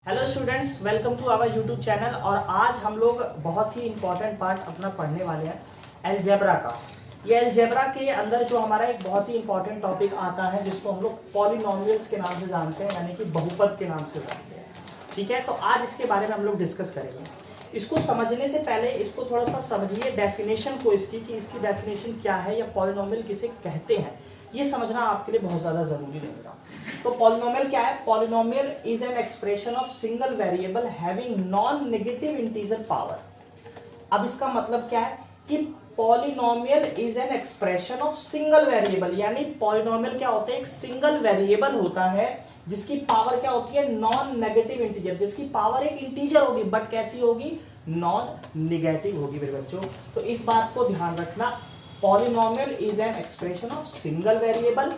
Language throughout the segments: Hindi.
Hello students, welcome to our YouTube channel. और आज हम लोग बहुत ही इंपॉर्टेंट पार्ट अपना पढ़ने वाले हैं अलजेब्रा का। ये अलजेब्रा के अंदर जो हमारा एक बहुत ही इंपॉर्टेंट टॉपिक आता है जिसको हम लोग पॉलिनोमियल्स के नाम से जानते हैं, यानी कि बहुपद के नाम से जानते हैं। ठीक है, तो आज इसके बारे में हम लोग डिस्कस करेंगे। इसको समझने से पहले इसको थोड़ा सा समझिए डेफिनेशन को इसकी, कि इसकी डेफिनेशन क्या है या पॉलिनोमियल किसे कहते हैं, ये समझना आपके लिए बहुत ज़्यादा ज़रूरी रहेगा। तो पॉलिनोमियल क्या है? Polynomial is an expression of single variable having non negative integer power. अब इसका मतलब क्या है कि polynomial is an expression of single variable, यानी पॉलिनोमियल क्या होता है? एक सिंगल वेरिएबल होता है जिसकी पावर क्या होती है? नॉन नेगेटिव इंटीजर, जिसकी पावर एक इंटीजर होगी बट कैसी होगी? नॉन नेगेटिव होगी मेरे बच्चों। तो इस बात को ध्यान रखना, polynomial is an expression of single variable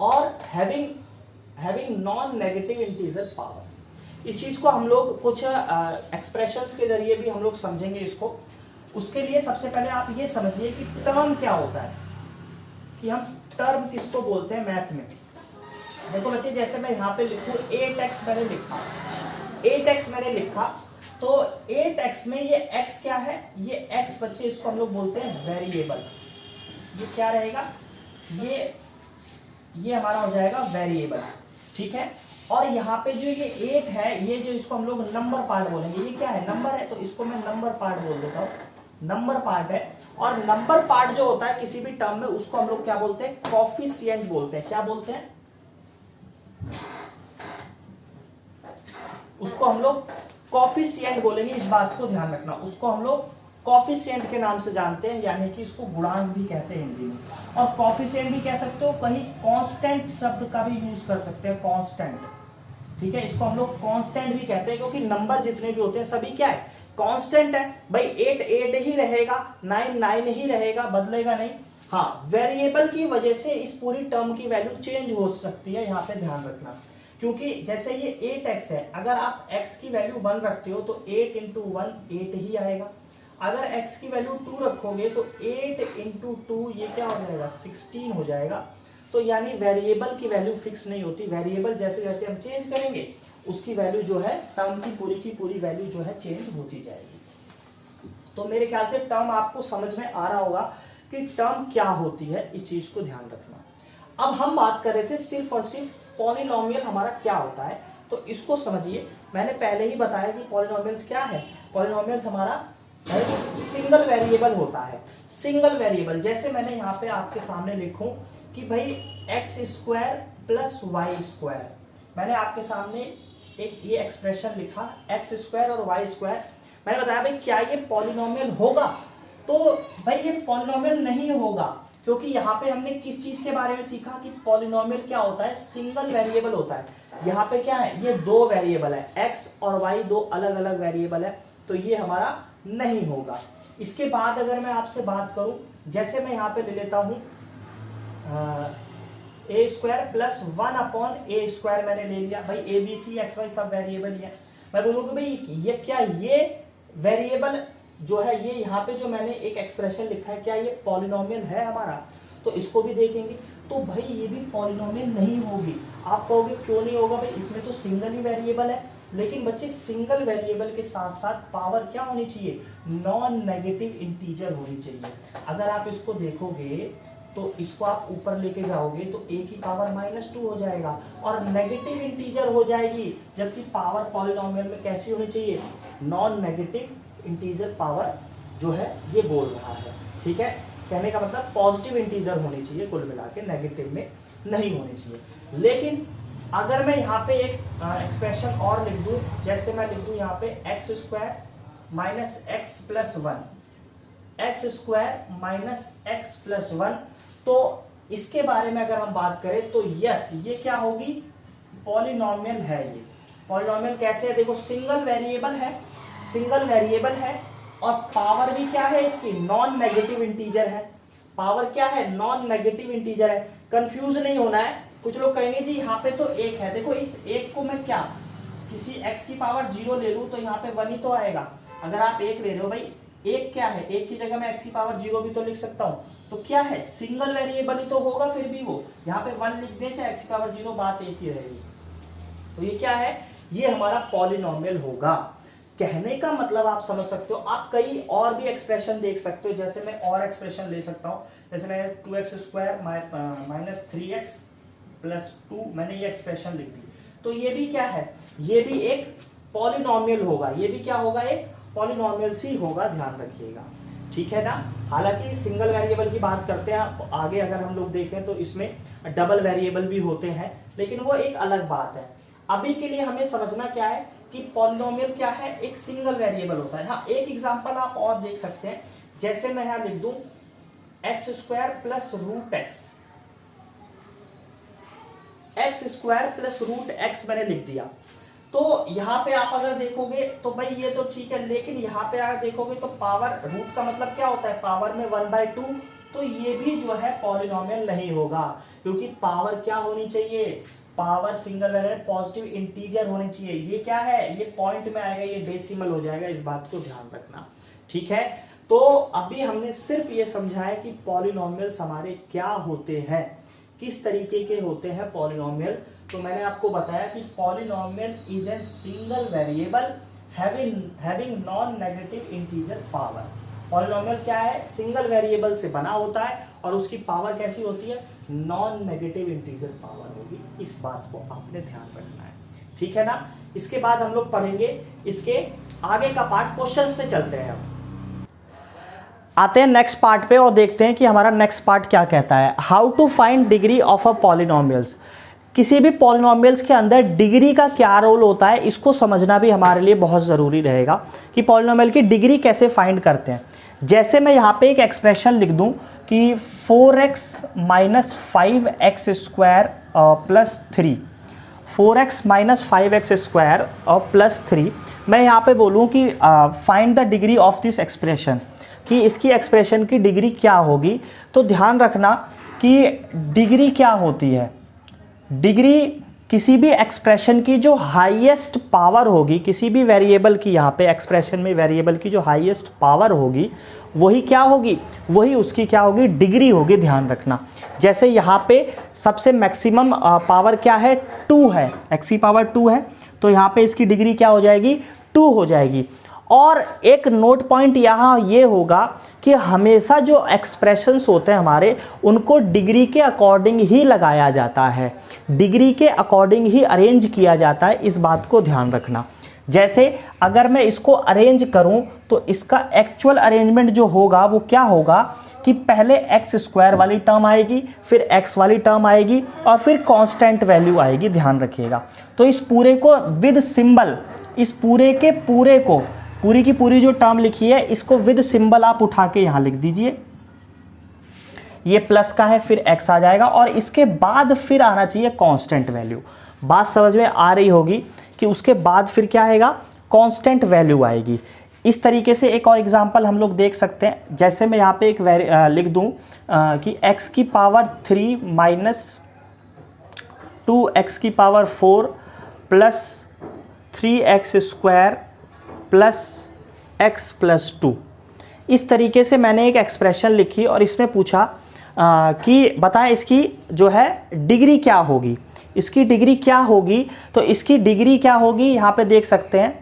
और having non negative integer power. इस चीज को हम लोग कुछ एक्सप्रेशंस के जरिए भी हम लोग समझेंगे इसको। उसके लिए सबसे पहले आप ये समझिए कि टर्म क्या होता है, कि हम टर्म किसको बोलते हैं मैथ में। देखो बच्चे, जैसे मैं यहाँ पे लिखूं 8x मैंने लिखा, तो 8x में ये x क्या है? ये x बच्चे इसको हम लोग बोलते हैं वेरिएबल। ये क्या रहेगा? ये हमारा हो जाएगा वेरिएबल। ठीक है, और यहाँ पे जो ये 8 है, ये जो इसको हम लोग नंबर पार्ट बोलेंगे, ये क्या है? नंबर है, तो इसको मैं नंबर पार्ट बोल देता हूँ। नंबर पार्ट है, और नंबर पार्ट जो होता है किसी भी टर्म में, उसको हम लोग क्या बोलते हैं? कोफिशिएंट बोलते हैं। क्या बोलते हैं? उसको हम लोग कोफिशिएंट बोलेंगे। इस बात को ध्यान रखना, उसको हम लोग कोफिशिएंट के नाम से जानते हैं, यानी कि इसको गुणांक भी कहते हैं हिंदी में, और कोफिशिएंट भी कह सकते हो, कहीं कांस्टेंट शब्द का भी यूज कर सकते हैं, कांस्टेंट। ठीक है, इसको हम लोग कांस्टेंट भी कहते हैं, क्योंकि नंबर जितने भी होते हैं सभी क्या है? कांस्टेंट है भाई। 8 8 ही रहेगा, 9 9 ही रहेगा, बदलेगा नहीं। हाँ, वेरिएबल की वजह से इस पूरी टर्म की वैल्यू चेंज हो सकती है, यहाँ पे ध्यान रखना। क्योंकि जैसे ये 8x है, अगर आप x की वैल्यू 1 रखते हो तो 8 इंटू 1 8 ही आएगा। अगर x की वैल्यू 2 रखोगे तो 8 इंटू 2 ये क्या हो जाएगा? 16 हो जाएगा। तो यानी वेरिएबल की वैल्यू फिक्स नहीं होती, वेरिएबल जैसे जैसे हम चेंज करेंगे उसकी वैल्यू जो है, टर्म की पूरी वैल्यू जो है चेंज होती जाएगी। तो मेरे ख्याल से टर्म आपको समझ में आ रहा होगा कि टर्म क्या होती है, इस चीज को ध्यान रखना। अब हम बात कर रहे थे सिर्फ और सिर्फ पॉलिनोमियल हमारा क्या होता है, तो इसको समझिए। मैंने पहले ही बताया कि पॉलिनोमियल्स क्या है। पॉलिनोमियल्स हमारा सिंगल वेरिएबल होता है। सिंगल वेरिएबल, जैसे मैंने यहाँ पे आपके सामने लिखूं कि भाई x² प्लस y², मैंने आपके सामने एक ये एक्सप्रेशन लिखा x² और y²। मैंने बताया भाई क्या ये पॉलिनोमियल होगा? तो भाई ये पॉलिनोमियल नहीं होगा, क्योंकि यहाँ पे हमने किस चीज के बारे में सीखा कि पॉलिनोमियल क्या होता है? सिंगल वेरिएबल होता है। यहाँ पे क्या है? ये दो वेरिएबल है, x और y, दो अलग अलग वेरिएबल है, तो ये हमारा नहीं होगा। इसके बाद अगर मैं आपसे बात करूं, जैसे मैं यहाँ पे ले लेता हूं a² प्लस 1/a², मैंने ले लिया भाई। a b c x y सब वेरिएबल ही है। मैं बोलूंगा भाई ये क्या, ये वेरिएबल जो है, ये यहाँ पे जो मैंने एक एक्सप्रेशन लिखा है, क्या ये पॉलिनोमियल है हमारा? तो इसको भी देखेंगे, तो भाई ये भी पॉलिनोमियल नहीं होगी। आप कहोगे क्यों नहीं होगा भाई? इसमें तो सिंगल ही वेरिएबल है। लेकिन बच्चे, सिंगल वेरिएबल के साथ साथ पावर क्या होनी चाहिए? नॉन नेगेटिव इंटीजर होनी चाहिए। अगर आप इसको देखोगे तो इसको आप ऊपर लेके जाओगे तो a की पावर -2 हो जाएगा और नेगेटिव इंटीजर हो जाएगी, जबकि पावर पॉलिनोमियल में कैसी होनी चाहिए? नॉन नेगेटिव इंटीजर पावर जो है ये बोल रहा है। ठीक है, कहने का मतलब पॉजिटिव इंटीजर होनी चाहिए, कुल मिला के नेगेटिव में नहीं होनी चाहिए। लेकिन अगर मैं यहाँ पे एक एक्सप्रेशन और लिख दूं, जैसे मैं लिख दूं यहाँ पे x² minus x plus 1, x² minus x plus 1, तो इसके बारे में अगर हम बात करें तो यस, ये क्या होगी? पॉलिनोमियल है। ये पॉलिनोमियल कैसे है? देखो, सिंगल वेरिएबल है और पावर भी क्या है इसकी? नॉन नेगेटिव इंटीजर है। पावर क्या है? नॉन नेगेटिव इंटीजर है। कंफ्यूज नहीं होना है। कुछ लोग कहेंगे जी यहाँ पे तो 1 है, देखो इस 1 को मैं क्या किसी x की पावर 0 ले लूं तो यहाँ पे 1 ही तो आएगा। अगर आप 1 ले रहे हो भाई, 1 क्या है? 1 की जगह मैं x की पावर 0 भी तो लिख सकता हूँ, तो क्या है? सिंगल वेरिएबल ही तो होगा। फिर भी वो यहाँ पे 1 लिख दे चाहे x की पावर 0, बात एक ही रहेगी। तो ये क्या है? ये हमारा पॉलिनोमियल होगा। कहने का मतलब आप समझ सकते हो। आप कई और भी एक्सप्रेशन देख सकते हो, जैसे मैं और एक्सप्रेशन ले सकता हूँ, जैसे मैं 2x² माइनस 3x प्लस 2, मैंने ये एक्सप्रेशन लिख दी। तो ये भी क्या है, ये भी एक पॉलिनोमियल होगा, ये भी क्या होगा, एक पॉलिनोमियल सी होगा, ध्यान रखिएगा, ठीक है ना। हालांकि सिंगल वेरिएबल की बात करते हैं आगे, अगर हम लोग देखें तो इसमें डबल वेरिएबल भी होते हैं, लेकिन वो एक अलग बात है। अभी के लिए हमें समझना क्या है कि पॉलिनोमियल क्या है, एक सिंगल वेरिएबल होता है। हाँ, एक एग्जांपल आप और देख सकते हैं, जैसे मैं यहां लिख दूं x² प्लस रूट x मैंने लिख दिया। तो यहां पे आप अगर देखोगे तो भाई ये तो ठीक है, लेकिन यहां पे अगर देखोगे तो पावर, रूट का मतलब क्या होता है, पावर में 1/2, तो ये भी जो है पॉलिनोमियल नहीं होगा, क्योंकि पावर क्या होनी चाहिए, power single variable positive integer होनी चाहिए। ये क्या है, ये पॉइंट में आएगा, ये डेसिमल हो जाएगा, इस बात को ध्यान रखना, ठीक है। तो अभी हमने सिर्फ ये समझा है कि पॉलिनोमियल्स हमारे क्या होते हैं, किस तरीके के होते हैं पॉलिनोमियल। तो मैंने आपको बताया कि polynomial is N single variable having non negative integer power. Polynomial क्या है, सिंगल वेरिएबल से बना होता है और उसकी पावर कैसी होती है, नॉन नेगेटिव इंटीजर पावर होगी। इस बात को आपने ध्यान रखना है, ठीक है ना। इसके बाद हम लोग पढ़ेंगे इसके आगे का पार्ट, क्वेश्चंस पे चलते हैं। हम आते हैं नेक्स्ट पार्ट पे और देखते हैं कि हमारा नेक्स्ट पार्ट क्या कहता है। How to find degree of a polynomials. किसी भी पॉलिनोमियल्स के अंदर डिग्री का क्या रोल होता है, इसको समझना भी हमारे लिए बहुत ज़रूरी रहेगा कि पॉलिनोमियल की डिग्री कैसे फाइंड करते हैं। जैसे मैं यहाँ पे एक एक्सप्रेशन लिख दूँ कि 4x minus 5x² plus 3, 4x minus 5x² और प्लस 3, मैं यहाँ पे बोलूँ कि find the degree of this expression, कि इसकी एक्सप्रेशन की डिग्री क्या होगी। तो ध्यान रखना कि डिग्री क्या होती है, डिग्री किसी भी एक्सप्रेशन की जो हाईएस्ट पावर होगी, किसी भी वेरिएबल की, यहाँ पे एक्सप्रेशन में वेरिएबल की जो हाईएस्ट पावर होगी वही क्या होगी, वही उसकी क्या होगी, डिग्री होगी, ध्यान रखना। जैसे यहाँ पे सबसे मैक्सिमम पावर क्या है, 2 है, x की पावर 2 है, तो यहाँ पे इसकी डिग्री क्या हो जाएगी, 2 हो जाएगी। और एक नोट पॉइंट यहाँ ये होगा कि हमेशा जो एक्सप्रेशंस होते हैं हमारे, उनको डिग्री के अकॉर्डिंग ही लगाया जाता है, डिग्री के अकॉर्डिंग ही अरेंज किया जाता है, इस बात को ध्यान रखना। जैसे अगर मैं इसको अरेंज करूं तो इसका एक्चुअल अरेंजमेंट जो होगा वो क्या होगा कि पहले x² वाली टर्म आएगी, फिर x वाली टर्म आएगी और फिर कांस्टेंट वैल्यू आएगी, ध्यान रखिएगा। तो इस पूरे को विद सिंबल, इस पूरे के पूरे को, पूरी की पूरी जो टर्म लिखी है इसको विद सिंबल आप उठा के यहाँ लिख दीजिए। ये प्लस का है, फिर x आ जाएगा और इसके बाद फिर आना चाहिए कांस्टेंट वैल्यू। बात समझ में आ रही होगी कि उसके बाद फिर क्या आएगा, कांस्टेंट वैल्यू आएगी। इस तरीके से एक और एग्जांपल हम लोग देख सकते हैं। जैसे मैं यहाँ पे एक लिख दूँ कि x की पावर 3 माइनस 2x की power 4 plus 3x² plus x plus 2। इस तरीके से मैंने एक एक्सप्रेशन लिखी और इसमें पूछा कि बताएं इसकी जो है डिग्री क्या होगी, इसकी डिग्री क्या होगी। तो इसकी डिग्री क्या होगी, यहाँ पे देख सकते हैं,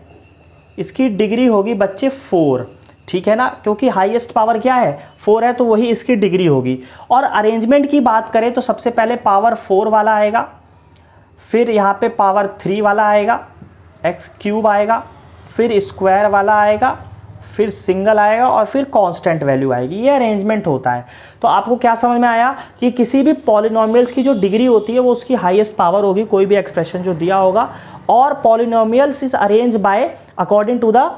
इसकी डिग्री होगी बच्चे 4, ठीक है ना, क्योंकि हाईएस्ट पावर क्या है, 4 है, तो वही इसकी डिग्री होगी। और अरेंजमेंट की बात करें तो सबसे पहले पावर 4 वाला आएगा, फिर यहाँ पे पावर 3 वाला आएगा, x³ आएगा, फिर स्क्वायर वाला आएगा, फिर सिंगल आएगा और फिर कांस्टेंट वैल्यू आएगी। ये अरेंजमेंट होता है। तो आपको क्या समझ में आया कि किसी भी पॉलिनोमियल्स की जो डिग्री होती है वो उसकी हाईएस्ट पावर होगी, कोई भी एक्सप्रेशन जो दिया होगा, और polynomials is arrange by according to the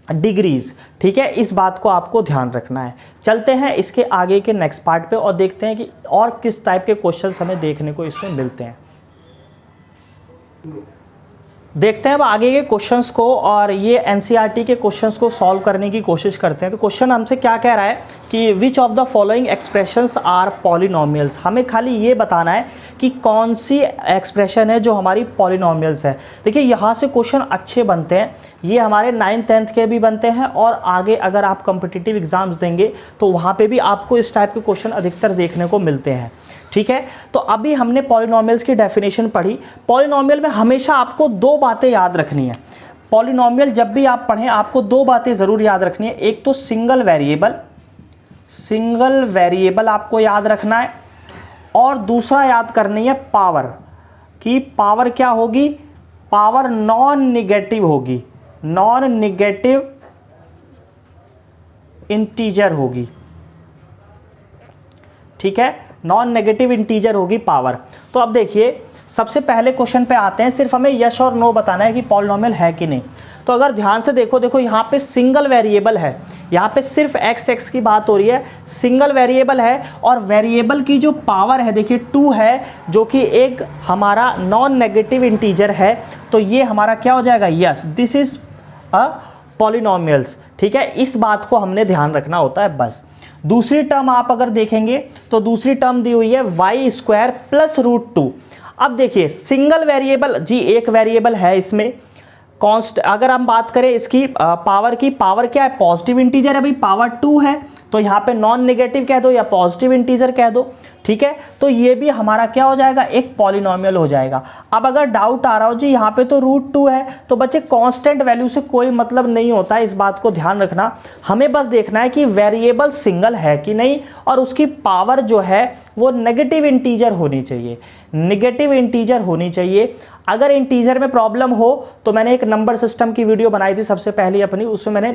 degrees, ठीक है। इस बात को आपको ध्यान रखना है। चलते हैं इसके आगे के नेक्स्ट पार्ट पे और देखते हैं कि और किस टाइप के क्वेश्चन हमें देखने को इसमें मिलते हैं। देखते हैं अब आगे के क्वेश्चंस को और ये एनसीईआरटी के क्वेश्चंस को सॉल्व करने की कोशिश करते हैं। तो क्वेश्चन हमसे क्या कह रहा है कि which of the following expressions are polynomials. हमें खाली ये बताना है कि कौन सी एक्सप्रेशन है जो हमारी पॉलिनोमियल्स है। देखिए यहाँ से क्वेश्चन अच्छे बनते हैं, ये हमारे 9th 10th के भी बनते हैं और आगे अगर आप कॉम्पिटिटिव एग्जाम्स देंगे तो वहाँ पर भी आपको इस टाइप के क्वेश्चन अधिकतर देखने को मिलते हैं, ठीक है। तो अभी हमने पॉलिनोमियल्स की डेफिनेशन पढ़ी। पॉलिनोमियल में हमेशा आपको दो बातें याद रखनी है। पॉलिनोमियल जब भी आप पढ़ें आपको दो बातें ज़रूर याद रखनी है। एक तो सिंगल वेरिएबल आपको याद रखना है, और दूसरा याद करनी है पावर, कि पावर क्या होगी, पावर नॉन निगेटिव होगी, नॉन निगेटिव इंटीजर होगी, ठीक है, नॉन नेगेटिव इंटीजर होगी पावर। तो अब देखिए सबसे पहले क्वेश्चन पे आते हैं, सिर्फ हमें यस और नो बताना है कि पॉलिनोमियल है कि नहीं। तो अगर ध्यान से देखो यहाँ पे सिंगल वेरिएबल है, यहाँ पे सिर्फ x की बात हो रही है, सिंगल वेरिएबल है, और वेरिएबल की जो पावर है देखिए 2 है, जो कि एक हमारा नॉन नेगेटिव इंटीजर है। तो ये हमारा क्या हो जाएगा, yes, this is a polynomials, ठीक है। इस बात को हमने ध्यान रखना होता है बस। दूसरी टर्म आप अगर देखेंगे तो दूसरी टर्म दी हुई है y² + √2। अब देखिए सिंगल वेरिएबल जी, एक वेरिएबल है इसमें कॉन्स्ट, अगर हम बात करें इसकी पावर की, पावर क्या है, पॉजिटिव इंटीजर है भाई, पावर 2 है, तो यहाँ पे नॉन नेगेटिव कह दो या पॉजिटिव इंटीजर कह दो, ठीक है। तो ये भी हमारा क्या हो जाएगा, एक पॉलिनोमियल हो जाएगा। अब अगर डाउट आ रहा हो जी यहाँ पे तो √2 है, तो बच्चे कांस्टेंट वैल्यू से कोई मतलब नहीं होता है, इस बात को ध्यान रखना। हमें बस देखना है कि वेरिएबल सिंगल है कि नहीं, और उसकी पावर जो है वो नेगेटिव इंटीजर होनी चाहिए, नेगेटिव इंटीजर होनी चाहिए। अगर इंटीजर में प्रॉब्लम हो तो मैंने एक नंबर सिस्टम की वीडियो बनाई थी सबसे पहले अपनी, उसमें मैंने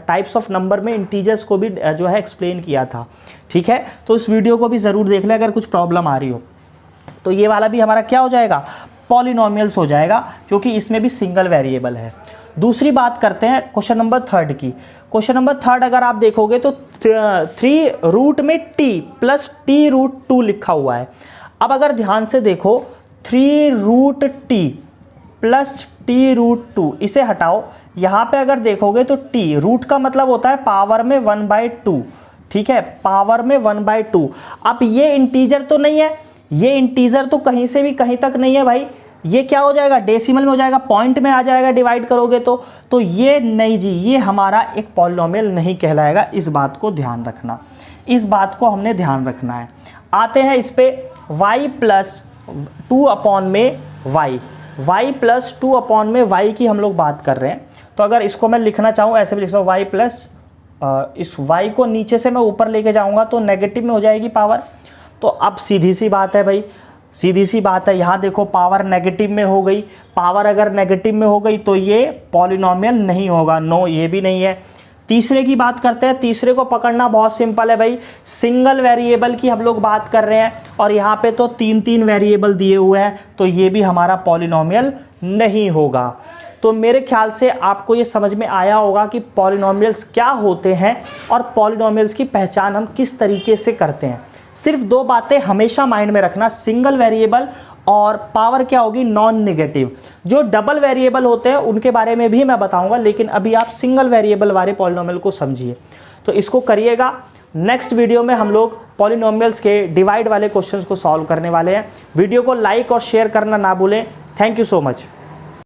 टाइप्स ऑफ नंबर में इंटीजर्स को भी जो है एक्सप्लेन किया था, ठीक है। तो उस वीडियो को भी ज़रूर देख लें अगर कुछ प्रॉब्लम आ रही हो। तो ये वाला भी हमारा क्या हो जाएगा, पॉलिनोमियल्स हो जाएगा, क्योंकि इसमें भी सिंगल वेरिएबल है। दूसरी बात करते हैं क्वेश्चन नंबर 3 की। क्वेश्चन नंबर 3 अगर आप देखोगे तो 3 रूट में t + t√2 लिखा हुआ है। अब अगर ध्यान से देखो 3√t + t√2, इसे हटाओ, यहाँ पे अगर देखोगे तो t रूट का मतलब होता है पावर में 1/2, ठीक है, पावर में 1/2। अब ये इंटीजर तो नहीं है, ये इंटीजर तो कहीं से भी कहीं तक नहीं है भाई, ये क्या हो जाएगा, डेसिमल में हो जाएगा, पॉइंट में आ जाएगा डिवाइड करोगे तो ये नहीं जी, ये हमारा एक पॉलिनोमियल नहीं कहलाएगा। इस बात को ध्यान रखना, इस बात को हमने ध्यान रखना है। आते हैं इस पे y + 2/y की हम लोग बात कर रहे हैं। तो अगर इसको मैं लिखना चाहूँ ऐसे भी लिख सकता हूँ, y प्लस इस y को नीचे से मैं ऊपर लेके जाऊँगा तो नेगेटिव में हो जाएगी पावर। तो अब सीधी सी बात है भाई, सीधी सी बात है, यहाँ देखो पावर नेगेटिव में हो गई, पावर अगर नेगेटिव में हो गई तो ये पॉलिनोमियल नहीं होगा, नो ये भी नहीं है। तीसरे की बात करते हैं, तीसरे को पकड़ना बहुत सिंपल है भाई, सिंगल वेरिएबल की हम लोग बात कर रहे हैं, और यहाँ पे तो 3 वेरिएबल दिए हुए हैं, तो ये भी हमारा पॉलिनोमियल नहीं होगा। तो मेरे ख्याल से आपको ये समझ में आया होगा कि पॉलिनोमियल्स क्या होते हैं और पॉलिनोमियल्स की पहचान हम किस तरीके से करते हैं। सिर्फ 2 बातें हमेशा माइंड में रखना, सिंगल वेरिएबल और पावर क्या होगी, नॉन नेगेटिव। जो डबल वेरिएबल होते हैं उनके बारे में भी मैं बताऊंगा, लेकिन अभी आप सिंगल वेरिएबल वाले पॉलिनोमियल को समझिए। तो इसको करिएगा। नेक्स्ट वीडियो में हम लोग पॉलिनोमियल्स के डिवाइड वाले क्वेश्चंस को सॉल्व करने वाले हैं। वीडियो को लाइक और शेयर करना ना भूलें। Thank you so much.